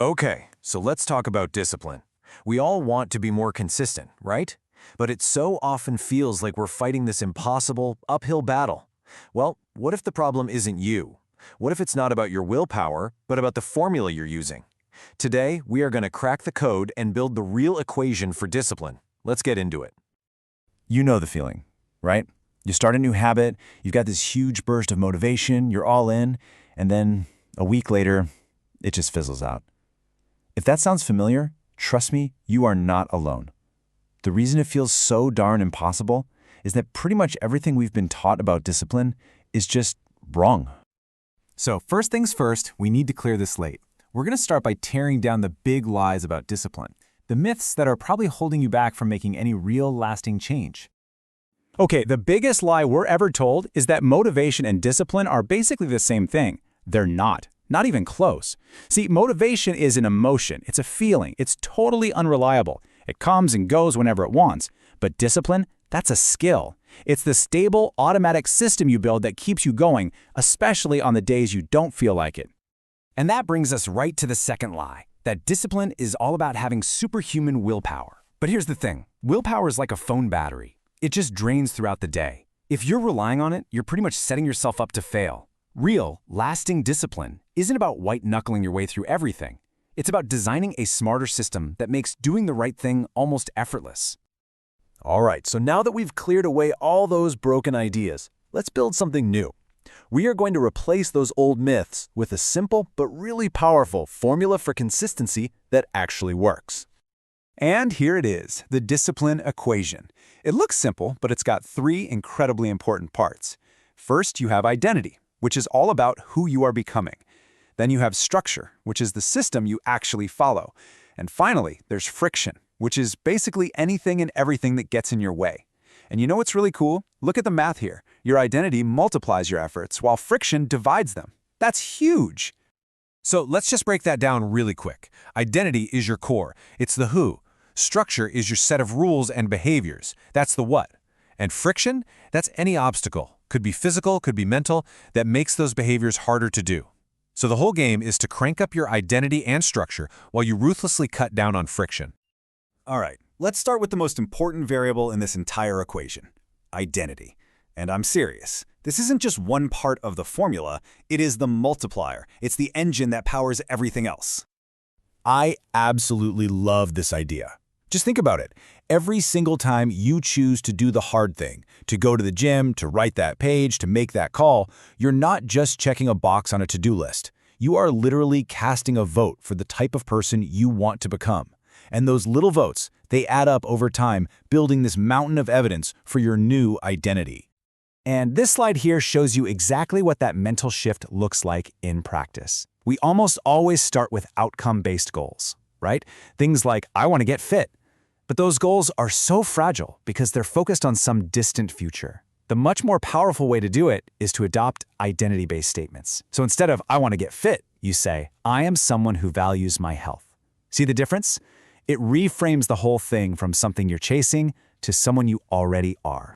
Okay, so let's talk about discipline. We all want to be more consistent, right? But it so often feels like we're fighting this impossible, uphill battle. Well, what if the problem isn't you? What if it's not about your willpower, but about the formula you're using? Today, we are going to crack the code and build the real equation for discipline. Let's get into it. You know the feeling, right? You start a new habit, you've got this huge burst of motivation, you're all in, and then a week later, it just fizzles out. If that sounds familiar, trust me, you are not alone. The reason it feels so darn impossible is that pretty much everything we've been taught about discipline is just wrong. So first things first, we need to clear the slate. We're going to start by tearing down the big lies about discipline, the myths that are probably holding you back from making any real lasting change. Okay, the biggest lie we're ever told is that motivation and discipline are basically the same thing. They're not. Not even close. See, motivation is an emotion. It's a feeling. It's totally unreliable. It comes and goes whenever it wants. But discipline, that's a skill. It's the stable, automatic system you build that keeps you going, especially on the days you don't feel like it. And that brings us right to the second lie, that discipline is all about having superhuman willpower. But here's the thing. Willpower is like a phone battery. It just drains throughout the day. If you're relying on it, you're pretty much setting yourself up to fail. Real, lasting discipline isn't about white-knuckling your way through everything. It's about designing a smarter system that makes doing the right thing almost effortless. All right, so now that we've cleared away all those broken ideas, let's build something new. We are going to replace those old myths with a simple but really powerful formula for consistency that actually works. And here it is, the discipline equation. It looks simple, but it's got three incredibly important parts. First, you have identity, which is all about who you are becoming. Then you have structure, which is the system you actually follow. And finally, there's friction, which is basically anything and everything that gets in your way. And you know what's really cool? Look at the math here. Your identity multiplies your efforts, while friction divides them. That's huge. So let's just break that down really quick. Identity is your core. It's the who. Structure is your set of rules and behaviors. That's the what. And friction? That's any obstacle. Could be physical, could be mental, that makes those behaviors harder to do. So the whole game is to crank up your identity and structure while you ruthlessly cut down on friction. All right, let's start with the most important variable in this entire equation, identity. And I'm serious. This isn't just one part of the formula, it is the multiplier. It's the engine that powers everything else. I absolutely love this idea. Just think about it. Every single time you choose to do the hard thing, to go to the gym, to write that page, to make that call, you're not just checking a box on a to-do list. You are literally casting a vote for the type of person you want to become. And those little votes, they add up over time, building this mountain of evidence for your new identity. And this slide here shows you exactly what that mental shift looks like in practice. We almost always start with outcome-based goals, right? Things like, I want to get fit. But those goals are so fragile because they're focused on some distant future. The much more powerful way to do it is to adopt identity-based statements. So instead of, I want to get fit, you say, I am someone who values my health. See the difference? It reframes the whole thing from something you're chasing to someone you already are.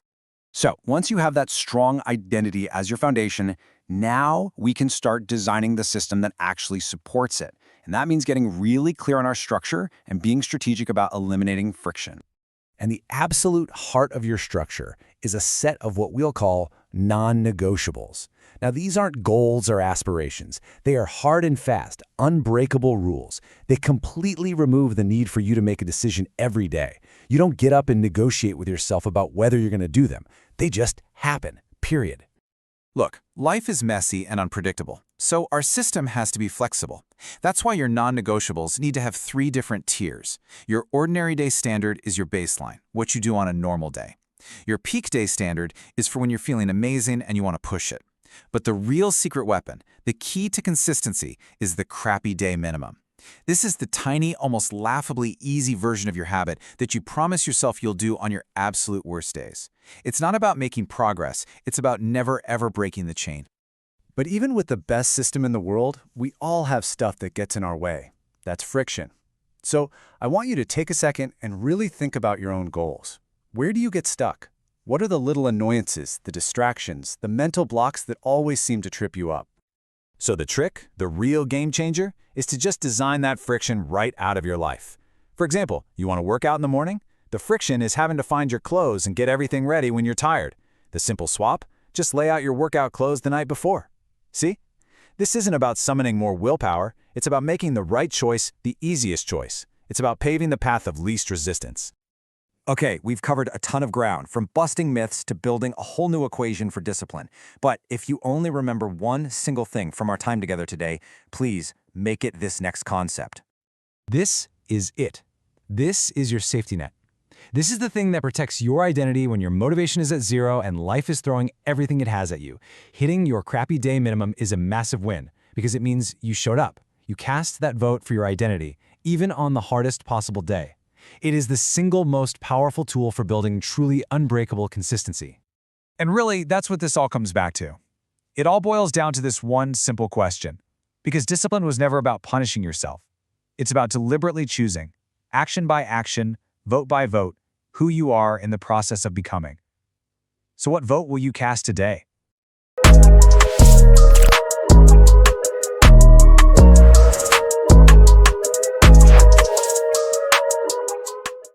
So once you have that strong identity as your foundation, now we can start designing the system that actually supports it. And that means getting really clear on our structure and being strategic about eliminating friction. And the absolute heart of your structure is a set of what we'll call non-negotiables. Now, these aren't goals or aspirations. They are hard and fast, unbreakable rules. They completely remove the need for you to make a decision every day. You don't get up and negotiate with yourself about whether you're going to do them. They just happen, period. Look, life is messy and unpredictable, so our system has to be flexible. That's why your non-negotiables need to have 3 different tiers. Your ordinary day standard is your baseline, what you do on a normal day. Your peak day standard is for when you're feeling amazing and you want to push it. But the real secret weapon, the key to consistency, is the crappy day minimum. This is the tiny, almost laughably easy version of your habit that you promise yourself you'll do on your absolute worst days. It's not about making progress, it's about never ever breaking the chain. But even with the best system in the world, we all have stuff that gets in our way. That's friction. So I want you to take a second and really think about your own goals. Where do you get stuck? What are the little annoyances, the distractions, the mental blocks that always seem to trip you up? So the trick, the real game changer, is to just design that friction right out of your life. For example, you want to work out in the morning? The friction is having to find your clothes and get everything ready when you're tired. The simple swap? Just lay out your workout clothes the night before. See? This isn't about summoning more willpower. It's about making the right choice the easiest choice. It's about paving the path of least resistance. Okay, we've covered a ton of ground, from busting myths to building a whole new equation for discipline. But if you only remember one single thing from our time together today, please make it this next concept. This is it. This is your safety net. This is the thing that protects your identity when your motivation is at zero and life is throwing everything it has at you. Hitting your crappy day minimum is a massive win because it means you showed up. You cast that vote for your identity, even on the hardest possible day. It is the single most powerful tool for building truly unbreakable consistency. And really, that's what this all comes back to. It all boils down to this one simple question. Because discipline was never about punishing yourself. It's about deliberately choosing, action by action, vote by vote, who you are in the process of becoming. So what vote will you cast today?